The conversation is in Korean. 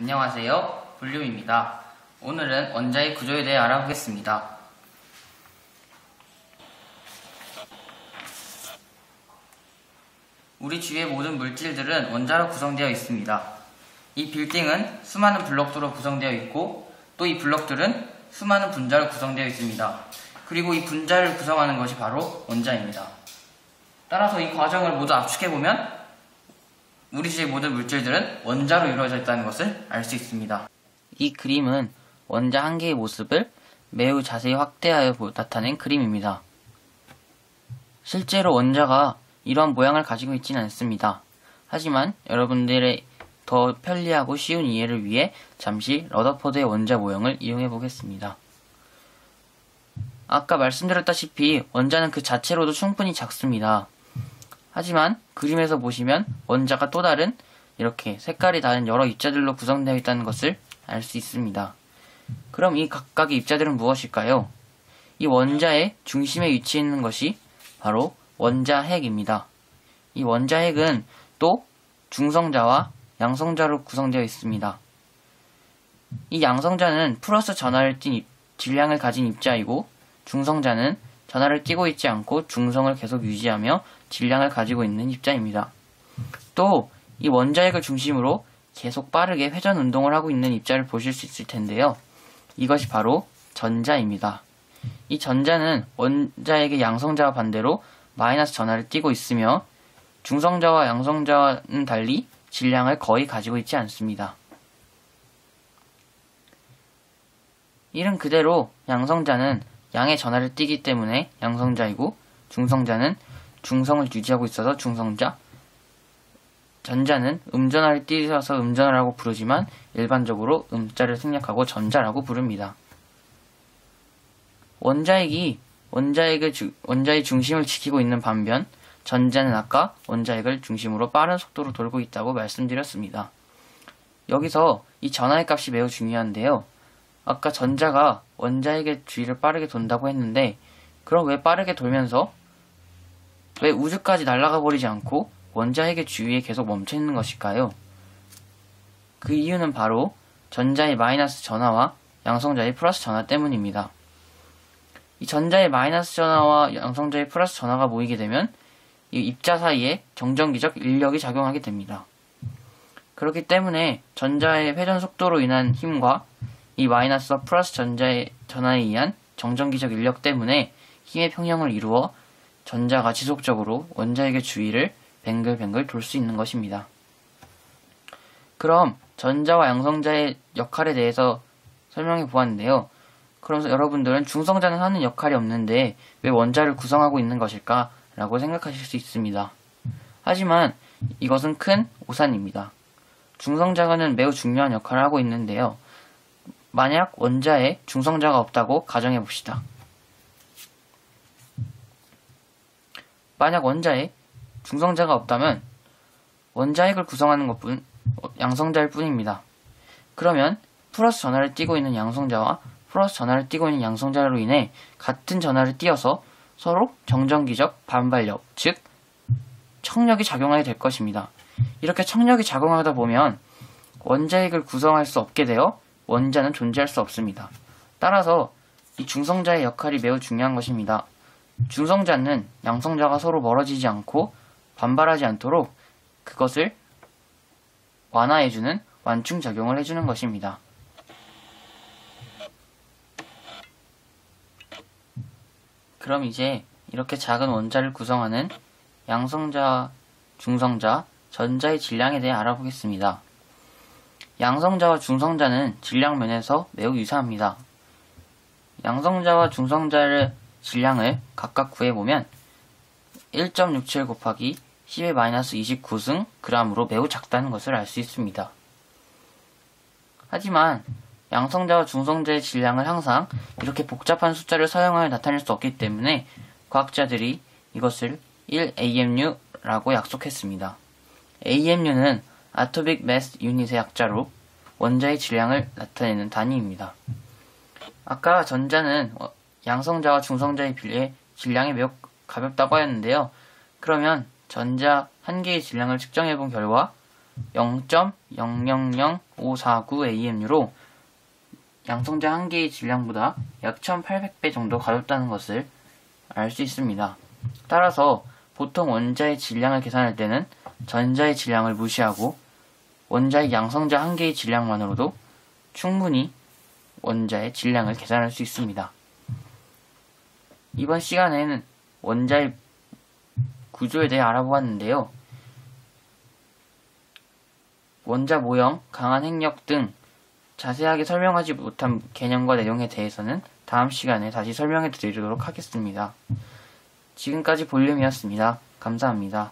안녕하세요, 볼륨입니다. 오늘은 원자의 구조에 대해 알아보겠습니다. 우리 주위의 모든 물질들은 원자로 구성되어 있습니다. 이 빌딩은 수많은 블록들로 구성되어 있고 또 이 블록들은 수많은 분자로 구성되어 있습니다. 그리고 이 분자를 구성하는 것이 바로 원자입니다. 따라서 이 과정을 모두 압축해보면 우리 주위의 모든 물질들은 원자로 이루어져 있다는 것을 알 수 있습니다. 이 그림은 원자 한 개의 모습을 매우 자세히 확대하여 나타낸 그림입니다. 실제로 원자가 이러한 모양을 가지고 있지는 않습니다. 하지만 여러분들의 더 편리하고 쉬운 이해를 위해 잠시 러더포드의 원자 모형을 이용해 보겠습니다. 아까 말씀드렸다시피 원자는 그 자체로도 충분히 작습니다. 하지만 그림에서 보시면 원자가 또 다른 이렇게 색깔이 다른 여러 입자들로 구성되어 있다는 것을 알 수 있습니다. 그럼 이 각각의 입자들은 무엇일까요? 이 원자의 중심에 위치해 있는 것이 바로 원자핵입니다. 이 원자핵은 또 중성자와 양성자로 구성되어 있습니다. 이 양성자는 플러스 전하를 띤 질량을 가진 입자이고 중성자는 전하를 띠고 있지 않고 중성을 계속 유지하며 질량을 가지고 있는 입자입니다. 또 이 원자핵을 중심으로 계속 빠르게 회전 운동을 하고 있는 입자를 보실 수 있을 텐데요. 이것이 바로 전자입니다. 이 전자는 원자핵의 양성자와 반대로 마이너스 전하를 띠고 있으며 중성자와 양성자와는 달리 질량을 거의 가지고 있지 않습니다. 이름 그대로 양성자는 양의 전하를 띠기 때문에 양성자이고 중성자는 중성을 유지하고 있어서 중성자, 전자는 음전하를 띠어서 음전하라고 부르지만 일반적으로 음자를 생략하고 전자라고 부릅니다. 원자의 중심을 지키고 있는 반면 전자는 아까 원자핵을 중심으로 빠른 속도로 돌고 있다고 말씀드렸습니다. 여기서 이 전하의 값이 매우 중요한데요. 아까 전자가 원자핵의 주위를 빠르게 돈다고 했는데 그럼 왜 빠르게 돌면서 왜 우주까지 날아가 버리지 않고 원자핵의 주위에 계속 멈춰 있는 것일까요? 그 이유는 바로 전자의 마이너스 전하와 양성자의 플러스 전하 때문입니다. 이 전자의 마이너스 전하와 양성자의 플러스 전하가 모이게 되면 이 입자 사이에 정전기적 인력이 작용하게 됩니다. 그렇기 때문에 전자의 회전 속도로 인한 힘과 이 마이너스와 플러스 전자의 전하에 의한 정전기적 인력 때문에 힘의 평형을 이루어 전자가 지속적으로 원자핵의 주위를 뱅글뱅글 돌 수 있는 것입니다. 그럼 전자와 양성자의 역할에 대해서 설명해 보았는데요. 그러면서 여러분들은 중성자는 하는 역할이 없는데 왜 원자를 구성하고 있는 것일까? 라고 생각하실 수 있습니다. 하지만 이것은 큰 오산입니다. 중성자는 매우 중요한 역할을 하고 있는데요. 만약 원자에 중성자가 없다고 가정해 봅시다. 만약 원자에 중성자가 없다면 원자핵을 구성하는 것뿐 양성자일 뿐입니다. 그러면 플러스 전하를 띠고 있는 양성자와 플러스 전하를 띠고 있는 양성자로 인해 같은 전하를 띠어서 서로 정전기적 반발력, 즉 청력이 작용하게 될 것입니다. 이렇게 청력이 작용하다 보면 원자핵을 구성할 수 없게 되어 원자는 존재할 수 없습니다. 따라서 이 중성자의 역할이 매우 중요한 것입니다. 중성자는 양성자가 서로 멀어지지 않고 반발하지 않도록 그것을 완화해주는 완충작용을 해주는 것입니다. 그럼 이제 이렇게 작은 원자를 구성하는 양성자, 중성자, 전자의 질량에 대해 알아보겠습니다. 양성자와 중성자는 질량 면에서 매우 유사합니다. 양성자와 중성자의 질량을 각각 구해보면 1.67 곱하기 10의 마이너스 29승 g으로 매우 작다는 것을 알 수 있습니다. 하지만 양성자와 중성자의 질량을 항상 이렇게 복잡한 숫자를 사용하여 나타낼 수 없기 때문에 과학자들이 이것을 1AMU라고 약속했습니다. AMU는 Atomic Mass Unit의 약자로 원자의 질량을 나타내는 단위입니다. 아까 전자는 양성자와 중성자에 비해 질량이 매우 가볍다고 하였는데요. 그러면 전자 한 개의 질량을 측정해 본 결과 0.000549AMU로 양성자 한 개의 질량보다 약 1800배 정도 가볍다는 것을 알 수 있습니다. 따라서 보통 원자의 질량을 계산할 때는 전자의 질량을 무시하고 원자의 양성자 한 개의 질량만으로도 충분히 원자의 질량을 계산할 수 있습니다. 이번 시간에는 원자의 구조에 대해 알아보았는데요. 원자 모형, 강한 핵력 등 자세하게 설명하지 못한 개념과 내용에 대해서는 다음 시간에 다시 설명해 드리도록 하겠습니다. 지금까지 볼륨이었습니다. 감사합니다.